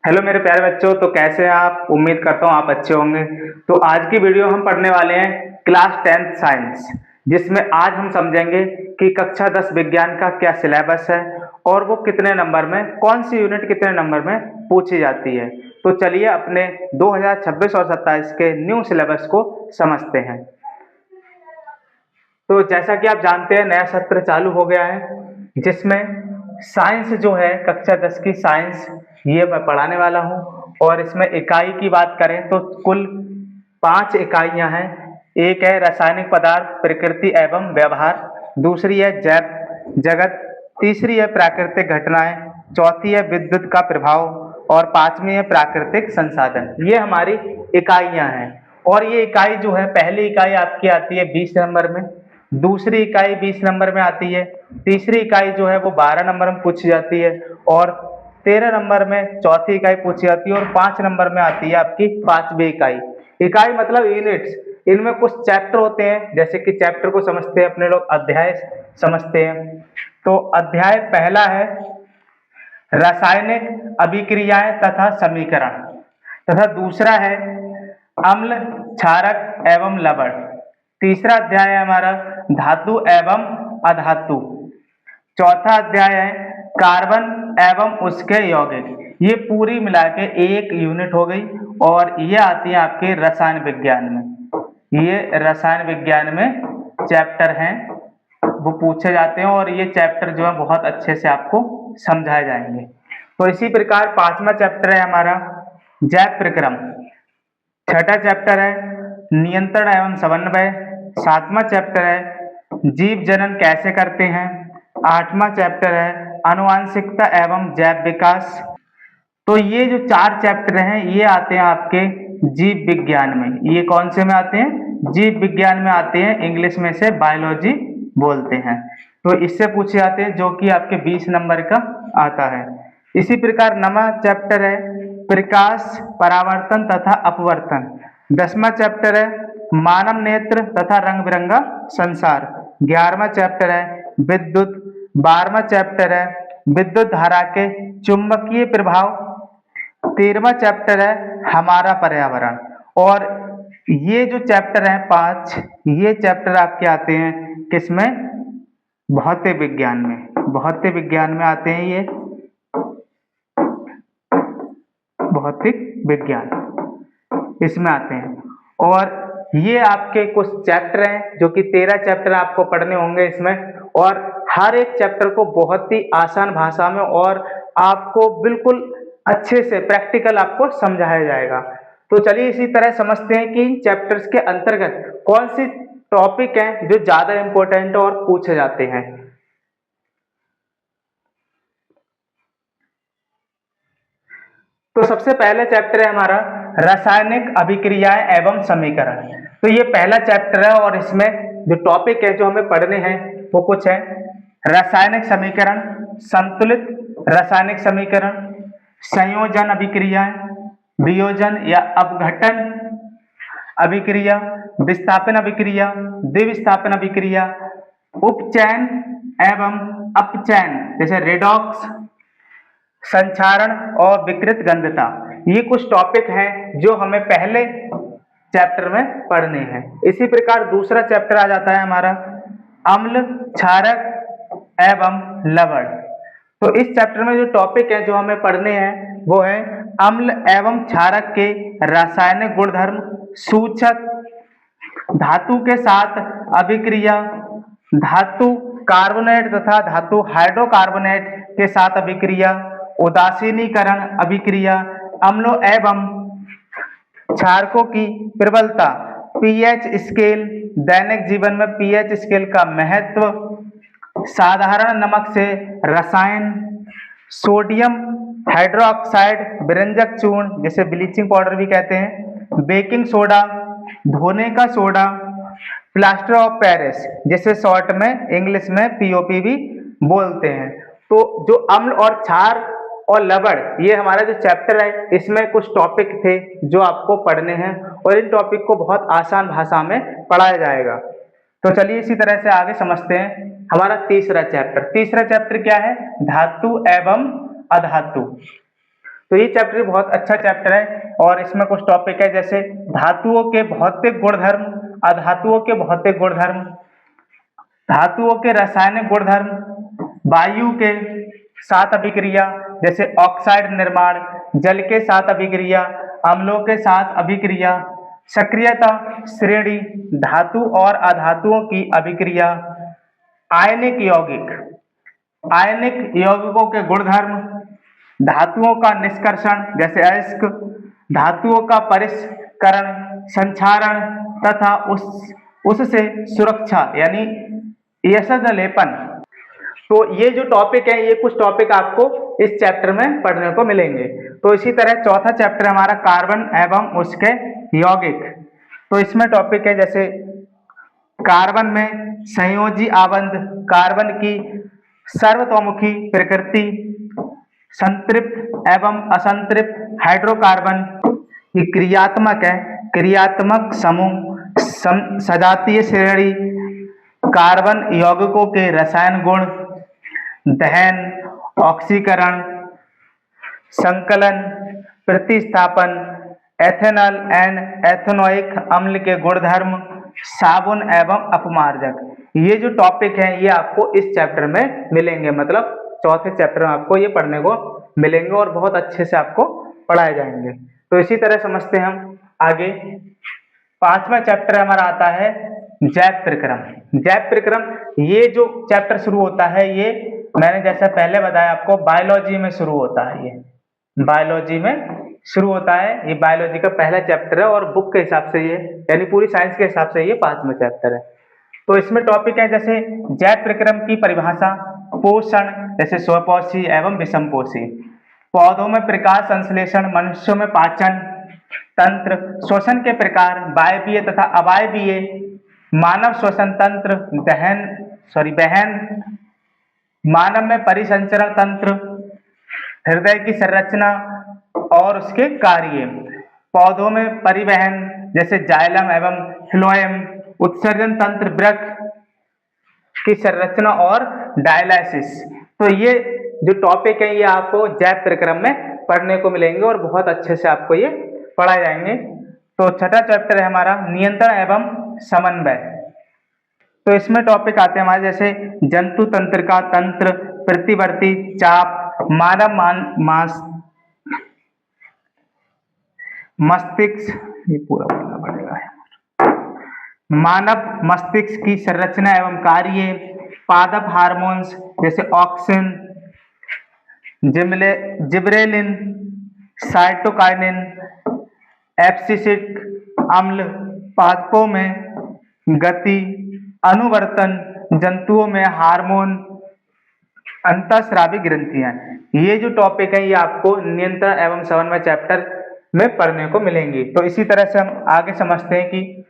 Hello मेरे प्यारे बच्चों। तो कैसे हैं आप? उम्मीद करता हूँ आप अच्छे होंगे। तो आज की वीडियो हम पढ़ने वाले हैं क्लास 10th साइंस, जिसमें आज हम समझेंगे कि कक्षा 10 विज्ञान का क्या सिलेबस है और वो कितने नंबर में, कौन सी यूनिट कितने नंबर में पूछी जाती है। तो चलिए अपने 2026 और 27 के न्यू सिलेबस को समझते हैं। तो जैसा कि आप जानते हैं, नया सत्र चालू हो गया है, जिसमें साइंस जो है, कक्षा 10 की साइंस ये मैं पढ़ाने वाला हूँ। और इसमें इकाई की बात करें तो कुल 5 इकाइयाँ हैं। एक है रासायनिक पदार्थ, प्रकृति एवं व्यवहार। दूसरी है जैव जगत। तीसरी है प्राकृतिक घटनाएं। चौथी है विद्युत का प्रभाव। और पांचवी है प्राकृतिक संसाधन। ये हमारी इकाइयाँ हैं। और ये इकाई जो है, पहली इकाई आपकी आती है 20 नंबर में, दूसरी इकाई 20 नंबर में आती है, तीसरी इकाई जो है वो 12 नंबर में पूछी जाती है, और 13 नंबर में चौथी इकाई पूछी जाती है, और 5 नंबर में आती है आपकी पांचवी इकाई। इकाई मतलब यूनिट्स। इनमें कुछ चैप्टर होते हैं, जैसे कि चैप्टर को समझते हैं अपने लोग, अध्याय समझते हैं। तो अध्याय पहला है रासायनिक अभिक्रियाएं तथा समीकरण, तथा दूसरा है अम्ल, क्षारक एवं लवण। तीसरा अध्याय है हमारा धातु एवं अधातु। चौथा अध्याय है कार्बन एवं उसके यौगिक। ये पूरी मिला के एक यूनिट हो गई, और ये आती है आपके रसायन विज्ञान में। ये रसायन विज्ञान में चैप्टर हैं, वो पूछे जाते हैं, और ये चैप्टर जो है बहुत अच्छे से आपको समझाए जाएंगे। तो इसी प्रकार पांचवा चैप्टर है हमारा जैव प्रक्रम। छठा चैप्टर है नियंत्रण एवं समन्वय। सातवां चैप्टर है जीव जनन कैसे करते हैं। आठवां चैप्टर है आनुवांशिकता एवं जैव विकास। तो ये जो 4 चैप्टर हैं ये आते हैं आपके जीव विज्ञान में। ये कौन से में आते हैं? जीव विज्ञान में आते हैं। इंग्लिश में से बायोलॉजी बोलते हैं। तो इससे पूछे जाते हैं, जो कि आपके 20 नंबर का आता है। इसी प्रकार 9वां चैप्टर है प्रकाश परावर्तन तथा अपवर्तन। 10वां चैप्टर है मानव नेत्र तथा रंग बिरंगा संसार। 11वां चैप्टर है विद्युत। 12वां चैप्टर है विद्युत धारा के चुंबकीय प्रभाव। 13वां चैप्टर है हमारा पर्यावरण। और ये जो चैप्टर है 5, ये चैप्टर आपके आते हैं किसमें? भौतिक विज्ञान में। भौतिक विज्ञान में आते हैं ये, भौतिक विज्ञान इसमें आते हैं। और ये आपके कुछ चैप्टर हैं, जो कि 13 चैप्टर आपको पढ़ने होंगे इसमें। और हर एक चैप्टर को बहुत ही आसान भाषा में और आपको बिल्कुल अच्छे से प्रैक्टिकल आपको समझाया जाएगा। तो चलिए इसी तरह समझते हैं कि इन चैप्टर्स के अंतर्गत कौन सी टॉपिक हैं जो ज्यादा इंपॉर्टेंट और पूछे जाते हैं। तो सबसे पहले चैप्टर है हमारा रासायनिक अभिक्रियाएं एवं समीकरण। तो ये पहला चैप्टर है, और इसमें जो टॉपिक है जो हमें पढ़ने हैं वो कुछ है रासायनिक समीकरण, संतुलित रासायनिक समीकरण, संयोजन अभिक्रियाएं, वियोजन या अपघटन अभिक्रिया, विस्थापन अभिक्रिया, द्विविस्थापन अभिक्रिया, उपचयन एवं अपचयन जैसे रेडॉक्स, संक्षारण और विकृत गंधता। ये कुछ टॉपिक हैं जो हमें पहले चैप्टर में पढ़ने हैं। इसी प्रकार दूसरा चैप्टर आ जाता है हमारा अम्ल, क्षारक एवं लवण। तो इस चैप्टर में जो टॉपिक है जो हमें पढ़ने हैं वो है अम्ल एवं क्षारक के रासायनिक गुणधर्म, सूचक, धातु के साथ अभिक्रिया, धातु कार्बोनेट तथा धातु हाइड्रोकार्बोनेट के साथ अभिक्रिया, उदासीनीकरण अभिक्रिया, अम्लों एवं क्षारकों की प्रबलता, पीएच स्केल, दैनिक जीवन में पीएच स्केल का महत्व, साधारण नमक से रसायन, सोडियम हाइड्रोक्साइड विरंजक चूर्ण जिसे ब्लीचिंग पाउडर भी कहते हैं, बेकिंग सोडा, धोने का सोडा, प्लास्टर ऑफ पेरिस जिसे शॉर्ट में इंग्लिश में पीओपी भी बोलते हैं। तो जो अम्ल और क्षार और लवण, ये हमारा जो चैप्टर है इसमें कुछ टॉपिक थे जो आपको पढ़ने हैं, और इन टॉपिक को बहुत आसान भाषा में पढ़ाया जाएगा। तो चलिए इसी तरह से आगे समझते हैं हमारा तीसरा चैप्टर। तीसरा चैप्टर क्या है? धातु एवं अधातु। तो ये चैप्टर बहुत अच्छा चैप्टर है और इसमें कुछ टॉपिक है जैसे धातुओं के भौतिक गुणधर्म, अधातुओं के भौतिक गुणधर्म, धातुओं के रासायनिक गुणधर्म, वायु के साथ अभिक्रिया जैसे ऑक्साइड निर्माण, जल के साथ अभिक्रिया, अम्लों के साथ अभिक्रिया, सक्रियता श्रेणी, धातु और अधातुओं की अभिक्रिया, आयनिक यौगिक, आयनिक यौगिकों के गुणधर्म, धातुओं का निष्कर्षण जैसे अयस्क, धातुओं का परिष्करण, संक्षारण तथा उससे सुरक्षा यानी यशद लेपन। तो ये जो टॉपिक है, ये कुछ टॉपिक आपको इस चैप्टर में पढ़ने को मिलेंगे। तो इसी तरह चौथा चैप्टर हमारा कार्बन एवं उसके यौगिक। तो इसमें टॉपिक है जैसे कार्बन में संयोजी आबंध, कार्बन की सर्वतोमुखी प्रकृति, संतृप्त एवं असंतृप्त हाइड्रोकार्बन की क्रियात्मक है, क्रियात्मक समूह, सजातीय श्रेणी, कार्बन यौगिकों के रसायन गुण, दहन, ऑक्सीकरण, संकलन, प्रतिस्थापन, एथेनॉल एंड एथेनोइक अम्ल के गुणधर्म, साबुन एवं अपमार्जक। ये जो टॉपिक है ये आपको इस चैप्टर में मिलेंगे, मतलब चौथे चैप्टर में आपको ये पढ़ने को मिलेंगे और बहुत अच्छे से आपको पढ़ाए जाएंगे। तो इसी तरह समझते हैं हम आगे। पांचवा चैप्टर हमारा आता है जैव प्रक्रम। जैव प्रक्रम ये जो चैप्टर शुरू होता है, ये मैंने जैसा पहले बताया आपको बायोलॉजी में शुरू होता है। ये बायोलॉजी में शुरू होता है, ये बायोलॉजी का पहला चैप्टर है और बुक के हिसाब से ये यानी पूरी साइंस के हिसाब से ये पांचवा चैप्टर है। तो इसमें टॉपिक है जैसे जैव प्रक्रम की परिभाषा, पोषण जैसे स्वपोषी एवं विषमपोषी, पौधों में प्रकाश संश्लेषण, मनुष्यों में पाचन तंत्र, श्वसन के प्रकार, वायवीय तथा अवायवीय, मानव श्वसन तंत्र, बहन, मानव में परिसंचरण तंत्र, हृदय की संरचना और उसके कार्य, पौधों में परिवहन जैसे जाइलम एवं फ्लोएम, उत्सर्जन तंत्र, वृक्क की संरचना और डायलिसिस। तो ये जो टॉपिक है ये आपको जैव प्रक्रम में पढ़ने को मिलेंगे और बहुत अच्छे से आपको ये पढ़ाए जाएंगे। तो छठा चैप्टर है हमारा नियंत्रण एवं समन्वय। तो इसमें टॉपिक आते हैं हमारे जैसे जंतु तंत्र का तंत्र, प्रतिवर्ती चाप, मानव मस्तिष्क, ये पूरा बोलना पड़ेगा, मानव मस्तिष्क की संरचना एवं कार्य, पादप हार्मोन्स जैसे ऑक्सिन, जिब्रेलिन, साइटोकाइनिन, एब्सिसिक अम्ल, पादपों में गति, अनुवर्तन, जंतुओं में हार्मोन, अंतःस्रावी ग्रंथियां। ये जो टॉपिक है ये आपको नियंत्रण एवं समन्वय चैप्टर में पढ़ने को मिलेंगी। तो इसी तरह से हम आगे समझते हैं कि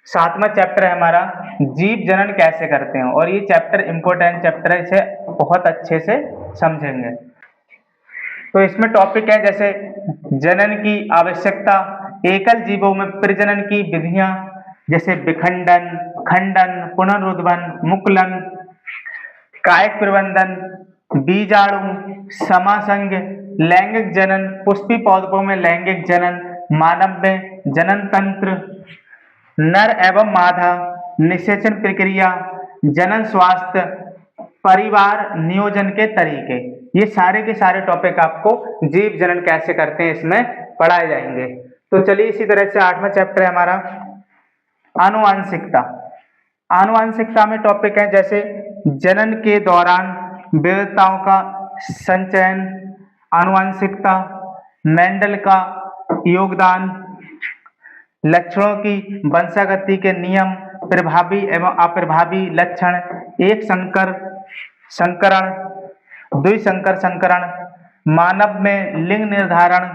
सातवां चैप्टर है हमारा जीव जनन कैसे करते हैं, और ये चैप्टर इंपॉर्टेंट चैप्टर है, इसे बहुत अच्छे से समझेंगे। तो इसमें टॉपिक है जैसे जनन की आवश्यकता, एकल जीवों में प्रजनन की विधियां जैसे विखंडन, खंडन, पुनरुद्भवन, मुकुलन, कायिक प्रबंधन, बीजाणु, समासंग, लैंगिक जनन, पुष्पी पौधों में लैंगिक जनन, मानव में जनन तंत्र, नर एवं मादा, निषेचन प्रक्रिया, जनन स्वास्थ्य, परिवार नियोजन के तरीके। ये सारे के सारे टॉपिक आपको जीव जनन कैसे करते हैं इसमें पढ़ाए जाएंगे। तो चलिए इसी तरह से आठवां चैप्टर है हमारा आनुवांशिकता। आनुवांशिकता में टॉपिक है जैसे जनन के दौरान विविधताओं का संचयन, आनुवांशिकता, मेंडल का योगदान, लक्षणों की वंशागति के नियम, प्रभावी एवं अप्रभावी लक्षण, एक संकरण, द्विसंकर संकरण, मानव में लिंग निर्धारण।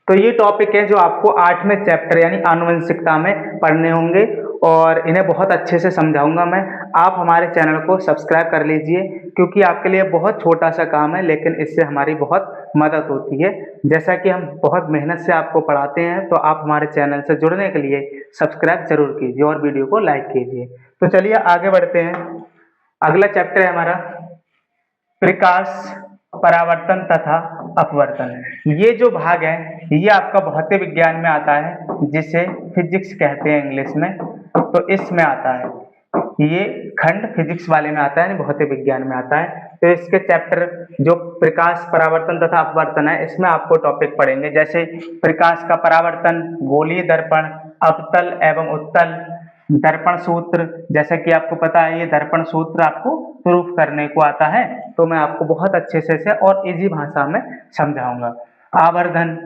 तो ये टॉपिक है जो आपको आठवें चैप्टर यानी आनुवंशिकता में पढ़ने होंगे और इन्हें बहुत अच्छे से समझाऊंगा मैं। आप हमारे चैनल को सब्सक्राइब कर लीजिए क्योंकि आपके लिए बहुत छोटा सा काम है लेकिन इससे हमारी बहुत मदद होती है। जैसा कि हम बहुत मेहनत से आपको पढ़ाते हैं तो आप हमारे चैनल से जुड़ने के लिए सब्सक्राइब जरूर कीजिए और वीडियो को लाइक कीजिए। तो चलिए आगे बढ़ते हैं। अगला चैप्टर है हमारा प्रकाश परावर्तन तथा अपवर्तन। ये जो भाग है ये आपका भौतिक विज्ञान में आता है, जिसे फिजिक्स कहते हैं इंग्लिश में। तो इसमें आता है, ये खंड फिजिक्स वाले में आता है, भौतिक विज्ञान में आता है। तो इसके चैप्टर जो प्रकाश परावर्तन तथा अपवर्तन है, इसमें आपको टॉपिक पढ़ेंगे, जैसे प्रकाश का परावर्तन, गोलीय दर्पण, अवतल एवं उत्तल, दर्पण सूत्र। जैसे कि आपको पता है ये दर्पण सूत्र आपको प्रूफ करने को आता है, तो मैं आपको बहुत अच्छे से और इजी भाषा में समझाऊंगा। आवर्धन,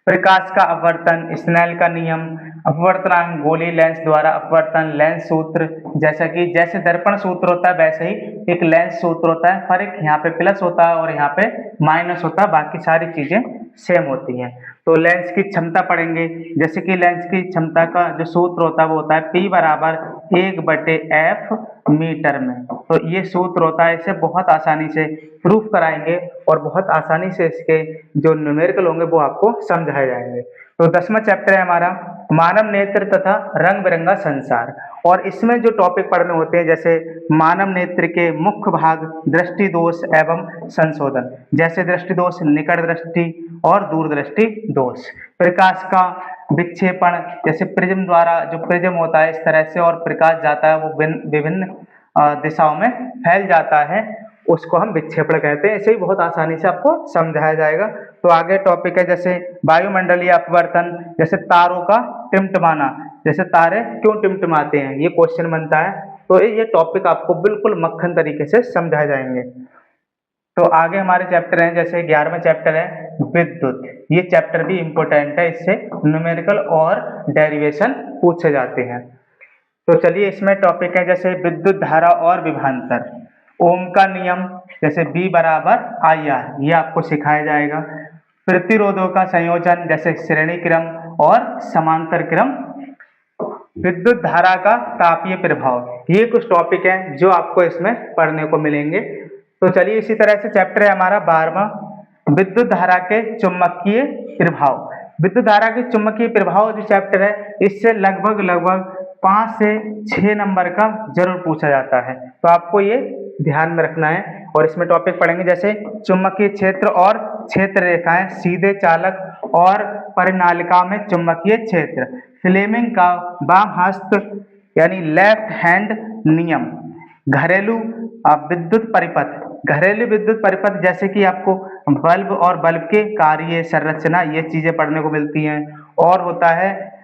प्रकाश का अपवर्तन, स्नेल का नियम, अपवर्तनांक, गोलीय लेंस द्वारा अपवर्तन, लेंस सूत्र। जैसे दर्पण सूत्र होता है वैसे ही एक लेंस सूत्र होता है, फर्क यहाँ पे प्लस होता है और यहाँ पे माइनस होता है, बाकी सारी चीजें सेम होती हैं। तो लेंस की क्षमता पढ़ेंगे, जैसे कि लेंस की क्षमता का जो सूत्र होता है वो होता है P बराबर 1/F मीटर में। तो ये सूत्र होता है, इसे बहुत आसानी से प्रूफ कराएंगे और बहुत आसानी से इसके जो न्यूमेरिकल होंगे वो आपको समझाए जाएंगे। तो 10वां चैप्टर है हमारा मानव नेत्र तथा रंग बिरंगा संसार, और इसमें जो टॉपिक पढ़ने होते हैं, जैसे मानव नेत्र के मुख्य भाग, दृष्टि दोष एवं संशोधन, जैसे दृष्टि दोष, निकट दृष्टि और दूरदृष्टि दोष, प्रकाश का विक्षेपण, जैसे प्रिज्म द्वारा जो प्रिज्म होता है इस तरह से और प्रकाश जाता है वो विभिन्न दिशाओं में फैल जाता है, उसको हम विक्षेपण कहते हैं। इसे ही बहुत आसानी से आपको समझाया जाएगा। तो आगे टॉपिक है जैसे वायुमंडलीय अपवर्तन, जैसे तारों का टिमटिमाना, जैसे तारे क्यों टिमटिमाते हैं, ये क्वेश्चन बनता है। तो ये टॉपिक आपको बिल्कुल मक्खन तरीके से समझाए जाएंगे। तो आगे हमारे चैप्टर हैं, जैसे 11वां चैप्टर है विद्युत। ये चैप्टर भी इम्पोर्टेंट है, इससे न्यूमेरिकल और डेरिवेशन पूछे जाते हैं। तो चलिए इसमें टॉपिक है जैसे विद्युत धारा और विभवांतर, ओम का नियम, जैसे B बराबर IR, ये आपको सिखाया जाएगा। प्रतिरोधों का संयोजन, जैसे श्रेणी क्रम और समांतर क्रम। विद्युत धारा का तापीय प्रभाव, ये कुछ टॉपिक हैं जो आपको इसमें पढ़ने को मिलेंगे। तो चलिए इसी तरह से चैप्टर है हमारा 12वां विद्युत धारा के चुंबकीय प्रभाव। विद्युत धारा के चुंबकीय प्रभाव जो चैप्टर है, इससे लगभग 5 से 6 नंबर का जरूर पूछा जाता है, तो आपको ये ध्यान में रखना है। और इसमें टॉपिक पढ़ेंगे जैसे चुंबकीय क्षेत्र और क्षेत्र रेखाएं, सीधे चालक और परिनालिका में चुंबकीय क्षेत्र, फ्लेमिंग का वाम हस्त यानी लेफ्ट हैंड नियम, घरेलू विद्युत परिपथ, घरेलू विद्युत परिपथ, जैसे कि आपको बल्ब और बल्ब के कार्य, संरचना, ये चीजें पढ़ने को मिलती हैं। और होता है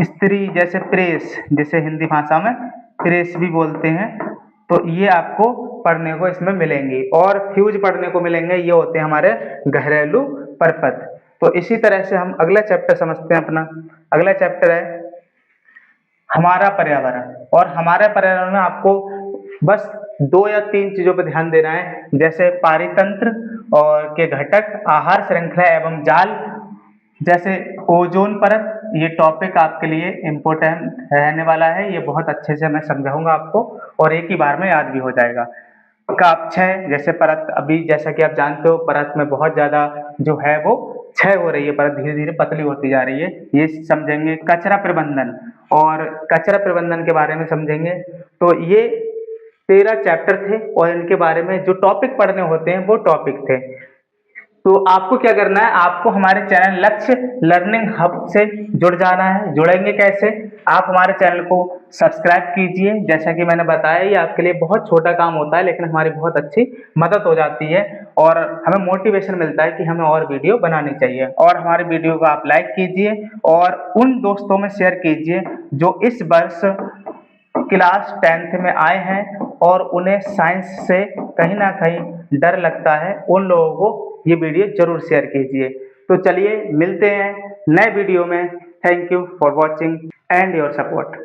स्त्री, जैसे प्रेस, जैसे हिंदी भाषा में प्रेस भी बोलते हैं, तो ये आपको पढ़ने को इसमें मिलेंगी। और फ्यूज पढ़ने को मिलेंगे, ये होते हैं हमारे घरेलू परिपथ। तो इसी तरह से हम अगला चैप्टर समझते हैं। अपना अगला चैप्टर है हमारा पर्यावरण, और हमारे पर्यावरण में आपको बस 2 या 3 चीजों पर ध्यान देना है, जैसे पारितंत्र और के घटक, आहार श्रृंखला एवं जाल, जैसे ओजोन परत। ये टॉपिक आपके लिए इम्पोर्टेंट रहने वाला है, ये बहुत अच्छे से मैं समझाऊंगा आपको और एक ही बार में याद भी हो जाएगा। का क्षय, जैसे परत, अभी जैसा कि आप जानते हो परत में बहुत ज्यादा जो है वो क्षय हो रही है, परत धीरे धीरे पतली होती जा रही है, ये समझेंगे। कचरा प्रबंधन, और कचरा प्रबंधन के बारे में समझेंगे। तो ये 13 चैप्टर थे और इनके बारे में जो टॉपिक पढ़ने होते हैं वो टॉपिक थे। तो आपको क्या करना है, आपको हमारे चैनल लक्ष्य लर्निंग हब से जुड़ जाना है। जुड़ेंगे कैसे, आप हमारे चैनल को सब्सक्राइब कीजिए। जैसा कि मैंने बताया ये आपके लिए बहुत छोटा काम होता है, लेकिन हमारी बहुत अच्छी मदद हो जाती है और हमें मोटिवेशन मिलता है कि हमें और वीडियो बनानी चाहिए। और हमारी वीडियो को आप लाइक कीजिए और उन दोस्तों में शेयर कीजिए जो इस वर्ष क्लास 10th में आए हैं और उन्हें साइंस से कहीं ना कहीं डर लगता है, उन लोगों को ये वीडियो जरूर शेयर कीजिए। तो चलिए मिलते हैं नए वीडियो में। Thank you for watching and your support.